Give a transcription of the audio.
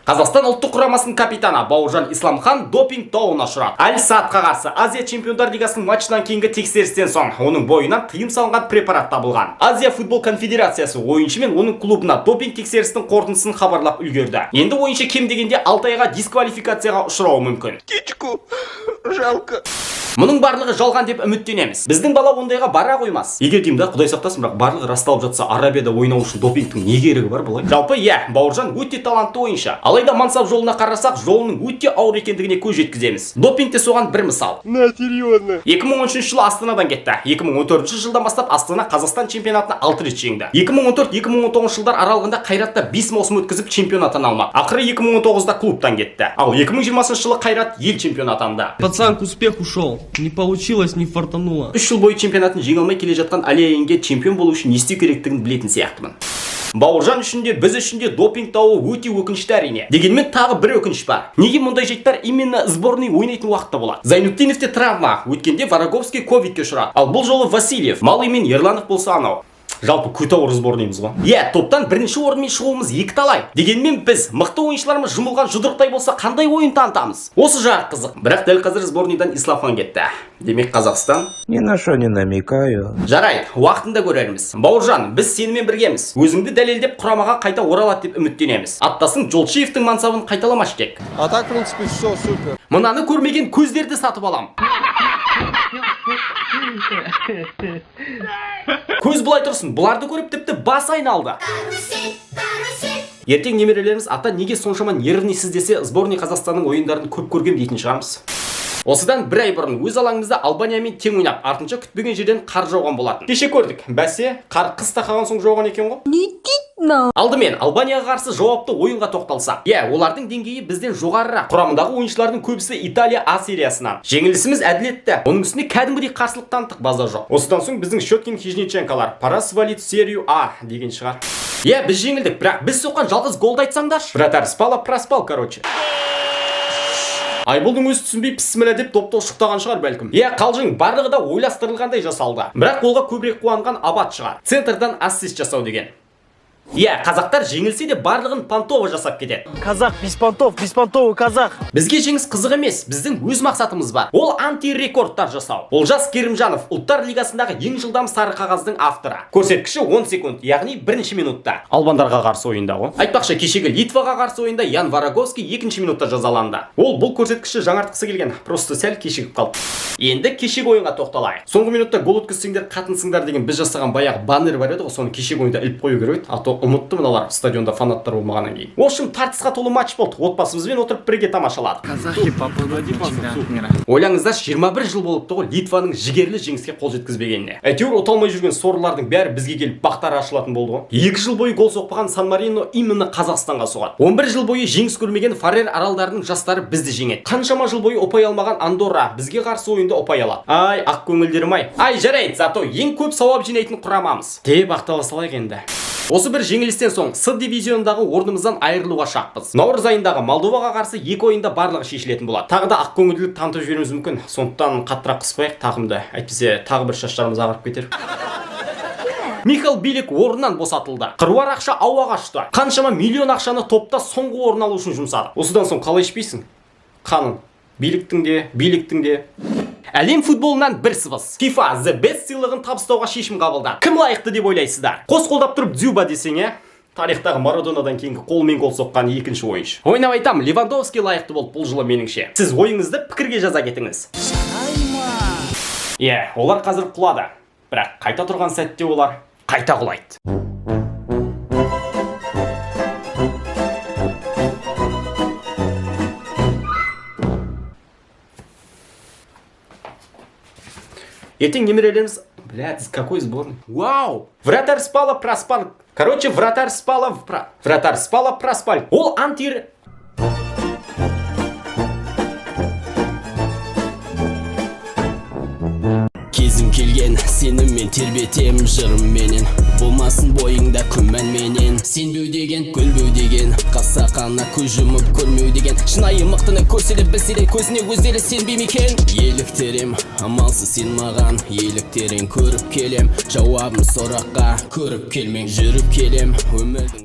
Қазақстан ұлттық құрамасының капитаны Бауыржан Исламхан допинг дауына ұшырады. Аль-Садқа қарсы Азия Чемпиондар Лигасының матчынан кейінгі тексерістен соң оның бойынан тыйым салынған препарат табылған. Азия футбол конфедерациясы ойыншы мен оның клубына допинг тексерістің қорытындысын хабарлап үлгерді. Енді ойыншы кем дегенде 6 айға дисквалификацияға ұшырауы мүмкін. Кичку, жалко. Мұның барлығы жалған деп үміттенеміз. Біздің бала ондайға бара қоймас. Егер деймін да, Құдай сақтасын, бірақ барлығы расталып жатса, Арабияда ойнау үшін допингтің не керегі бар бұлай? Жалпы Бауыржан өте талантты ойыншы. Алайда мансап жолына қарасақ, жолының өте ауыр екендігіне көз жеткіземіз. Допинг те соған бір мысал. На, серьезно. 2013 жылы Астанадан кетті. 2014 жылдан бастап Астана Қазақстан чемпионатына 6 рет жеңді. 2014-2019 жылдар аралығында Қайратта 5 маусым өткізіп чемпион атана алмады. Ақыры 2019-да клубтан кетті. Ал 2020 жылы Қайрат ел чемпион атанды. Пацан к успеху шел. Не получилось, не фартануло. 3 жыл бойы чемпионатын жеңе алмай келе жатқан Алия чемпион болу үшін не істеу керектігін білетін сияқтымын. Бауыржан үшін де, біз үшін де допинг дауы өте өкінішті әрине. Дегенмен тағы бір өкініш бар. Неге мұндай жайттар именно сборный ойнайтын уақытта болады? Зайнутдиновте травма, өткенде Вараговский ковидке ұшырады. Ал бұл жолы Васильев, Малый мен Ерланов болса анау. Жалпы көтауыр сборныйымыз ғой. Топтан бірінші орынмен шығуымыз екі талай. Дегенмен біз мықты ойыншыларымыз жұмылған жұдырықтай болса қандай ойын танытамыз? Осы жағы қызық. Бірақ дәл қазір сборныйдан Исламхан кетті. Демек Қазақстан Ни на что не намекаю. Жарайды, уақытында көрерміз. Бауыржан, біз сенімен біргеміз. Өзіңді дәлелдеп құрамаға қайта оралады деп үміттенеміз. Аттасын Жолшиевтің мансабын қайталамаш кек. А так, в принципе, все супер. Мынаны көрмеген көздерді сатып алам. Көз бұлай тұрсын, бұларды көріп тіпті бас айналды. Ертең немерелеріміз ата неге соншама нервнийсіз десе, сборный Қазақстанның ойындарын көп көргем дейтін шығармыз. Осыдан бір ай бұрын өз алаңымызда Албаниямен тең ойнап, артынша күтпеген жерден қар жауған болатын. Кеше көрдік, бәсе, қар қыс тақаған соң жауған екен ғой. Алдымен Албанияға қарсы жауапты ойынға тоқталсақ. Олардың деңгейі бізден жоғарырақ. Құрамындағы ойыншылардың көбісі Италия А сериясынан. Жеңілісіміз әділетті. Оның үстіне кәдімгідей қарсылық таныттық, базар жоқ. Осыдан соң біздің Щеткин Хижниченкалар пора свалить серию А деген шығар. Біз жеңілдік, бірақ біз соққан жалғыз голды айтсаңдаршы. Вратарь спала, проспал, короче. Айболдың өзі түсінбей пісмілі деп топты ұшықтаған шығар бәлкім. Қалжың, барлығы да ойластырылғандай жасалды. Бірақ қолға көбірек қуанған Абат шығар. Центрдан ассист жасау деген. Қазақтар жеңілсе де барлығын Пантова жасап кетеді. Казах, беспонтовый казах. Бізге жеңіс қызық емес, біздің өз мақсатымыз бар. Ол антирекордтар жасау. Олжас Керімжанов Ұлттар лигасындағы ең жылдам сары қағаздың авторы. Көрсеткіші 10 секунд, яғни 1 минутта. Албандарға қарсы ойында ғой. Айтпақшы, кешегі Литваға қарсы ойында Ян Вараговский 2 минутта жазаланды. Ол бұл көрсеткіші жаңартқысы келген, просто сәл кешігіп қалды. Енді кешегі ойынға тоқталайық. Соңғы минутта гол өткізсеңдер қатынсыңдар деген біз жасаған баяғы баннер бар еді ғой, соны кешегі ойында іліп қою керек еді. Ұмытты мыналар стадионда фанаттар болмағаннан кейін. В общем, тартысқа толы матч болды. Отбасымызбен отырып бірге тамашаладық. Казахи попадут в чемпионат мира. Ойлаңыздар, 21 жыл болыпты ғой Литваның жігерлі жеңіске қол жеткізбегеніне. Әйтеуір ұталмай жүрген сорлылардың бәрі бізге келіп бақтары ашылатын болды ғой. 2 жыл бойы гол соқпаған Сан-Марино именно Қазақстанға соғады. 11 жыл бойы жеңіс көрмеген Фарер аралдарының жастары бізді жеңеді. Қаншама жыл бойы ұпай алмаған Андорра бізге қарсы ойында ұпай алады. Ай, ақ көңілдерім ай. Жарайды, зато ең көп сауап жинайтын құрамамыз. Деп ақтала салайық енді. Осы бір жеңілістен соң С дивизиондағы орнымыздан айырылуға шақпыз. Наурыз айындағы Молдоваға қарсы 2 ойында барлығы шешілетін болады. Тағы да ақкөңілділік танытып жіберуіміз мүмкін. Сондықтан қаттырақ қыспайық тағымды. Әйтпесе тағы бір шаштарымыз ағарып кетер. Михал Билик орнынан босатылды. Қыруар ақша ауаға ұшты. Қаншама миллион ақшаны топта соңғы орын алу үшін жұмсады. Осыдан соң қалай ішпейсің? Қаның. Биліктің де. Әлем футболынан бір сыбыс. FIFA The Best сыйлығын табыстауға шешім қабылдады. Кім лайықты деп ойлайсыздар? Қос қолдап тұрып Дзюба десең, тарихтағы Марадонадан кейінгі қолмен қол соққан екінші ойыншы. Ойнап айтам, Левандовский лайықты болды бұл жылы меніңше. Сіз ойыңызды пікірге жаза кетіңіз. Олар қазір құлады. Бірақ қайта тұрған сәтте олар қайта құлайды. Ертең немерелеріміз... какой сборный? Вау! Вратарь спала, проспал. Короче, вратарь спала, проспал. Ол антир... Кезім келген, сеніммен тербетем жырымменен. Болмасын бойыңда күмән менен. Сенбеу деген, көлбеу деген, қасақана көз жұмып көрмеу деген. Шынайы мықтыны көрселіп білсе де көзіне өздері сенбей мекен. Еліктерем, амалсыз сен маған, еліктерін көріп келем. Жауабым сұраққа көріп келмең, жүріп келем өмірдің.